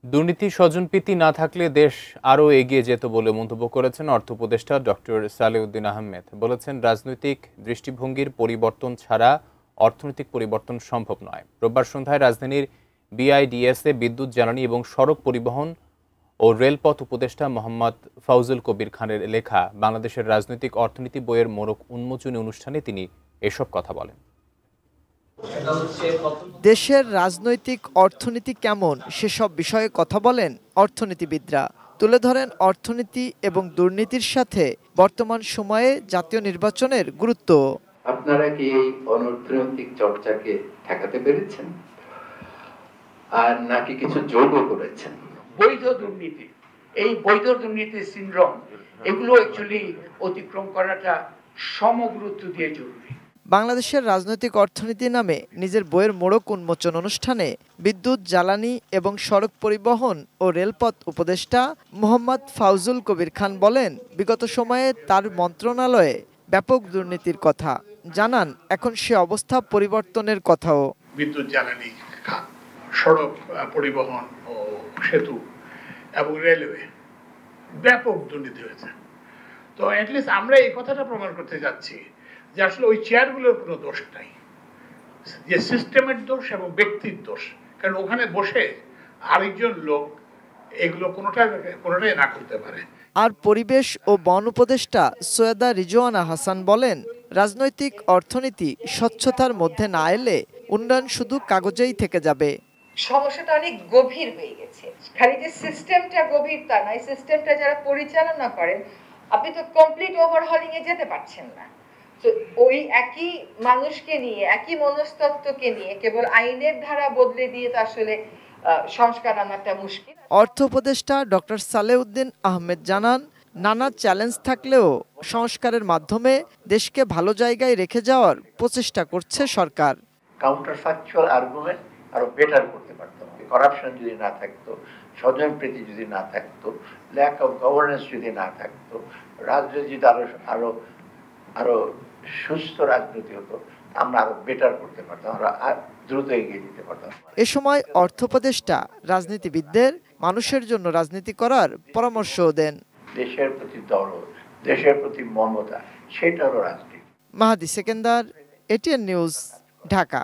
দুর্নীতি স্বজনপ্রীতি না থাকলে দেশ আরও এগিয়ে যেত বলে মন্তব্য করেছেন অর্থ উপদেষ্টা ডক্টর সালেউদ্দিন আহমেদ। বলেছেন, রাজনৈতিক দৃষ্টিভঙ্গির পরিবর্তন ছাড়া অর্থনৈতিক পরিবর্তন সম্ভব নয়। রোববার সন্ধ্যায় রাজধানীর বিআইডিএসে বিদ্যুৎ, জ্বালানি এবং সড়ক পরিবহন ও রেলপথ উপদেষ্টা মোহাম্মদ ফাউজুল কবির খানের লেখা বাংলাদেশের রাজনৈতিক অর্থনীতি বইয়ের মোড়ক উন্মোচনী অনুষ্ঠানে তিনি এসব কথা বলেন। দেশের রাজনৈতিক অর্থনীতি কেমন সেসব বিষয়ে কথা বলেন অর্থনীতিবিদরা। তুলে ধরেন অর্থনীতি এবং দুর্নীতির সাথে বর্তমান সময়ে জাতীয় নির্বাচনের গুরুত্ব। আপনারা কি এই অনৈতিক চর্চাকে ঠেকাতে পেরেছেন, আর নাকি কিছু যোগও করেছেন? বৈধ দুর্নীতি, এই বৈধ দুর্নীতির সিনড্রোম, এগুলো অ্যাকচুয়ালি অতিক্রম করাটা সমগুরুত্ব দিয়ে জরুরি। বাংলাদেশের রাজনৈতিক অর্থনীতি নামে নিজের বইয়ের মোড়ক উন্মোচন অনুষ্ঠানে বিদ্যুৎ, জ্বালানি এবং সড়ক পরিবহন ও রেলপথ উপদেষ্টা মোহাম্মদ ফাউজুল কবির খান বলেন, বিগত সময়ে তার মন্ত্রণালয়ে ব্যাপক দুর্নীতির কথা জানান। এখন সে অবস্থা পরিবর্তনের কথাও। বিদ্যুৎ, জ্বালানি খাত, সড়ক পরিবহন ও সেতু এবং রেলওয়ে ব্যাপক দুর্নীতি হয়েছে। তো অ্যাটলিস্ট আমরা এই কথাটা প্রমাণ করতে যাচ্ছি যে আসলে ওই চেয়ারগুলোর কোনো দোষ নাই, যে সিস্টেমের দোষ এবং ব্যক্তির দোষ। কারণ ওখানে বসে আরেকজন লোক এগুলো কোনোটাই না করতে পারে। আর পরিবেশ ও বন উপদেষ্টা সৈয়দা রিজওয়ানা হাসান বলেন, রাজনৈতিক অর্থনীতি স্বচ্ছতার মধ্যে না এলে উন্নয়ন শুধু কাগজেই থেকে যাবে। সমস্যাটা অনেক গভীর হয়ে গেছে। খালি যে সিস্টেমটা গভীর তা নয়, সিস্টেমটা যারা পরিচালনা করেন, আপনি তো কমপ্লিট ওভারহলিং এ যেতে পারছেন না। তো ওই একই মানুষকে নিয়ে, একই মনস্তত্ত্বকে নিয়ে কেবল আইনের ধারা বদলে দিয়ে তো আসলে সংস্কার আনাটা মুশকিল। অর্থ উপদেষ্টা ডক্টর সালেউদ্দিন আহমেদ জানান, নানা চ্যালেঞ্জ থাকলেও সংস্কারের মাধ্যমে দেশকে ভালো জায়গায় রেখে যাওয়ার প্রচেষ্টা করছে সরকার। কাউন্টার ফ্যাকচুয়াল আর্গুমেন্ট আরো বেটার করতে পারতাম। করাপশন যদি না থাকতো, স্বজনপ্রীতি যদি না থাকতো, ল্যাক অফ গভর্নেন্স যদি না থাকতো, রাজনীতি যদি আরো আরো সুস্থ রাজনীতি হতো, আমরা আরো বেটার করতে পারতাম, আমরা দ্রুত এগিয়ে যেতে পারতাম। এ সময় অর্থ উপদেষ্টা রাজনীতিবিদদের মানুষের জন্য রাজনীতি করার পরামর্শও দেন। দেশের প্রতি দরদ, দেশের প্রতি মমতা, সেটারও রাজনীতি। মাহাদি সেকেন্দার, এটিএন নিউজ, ঢাকা।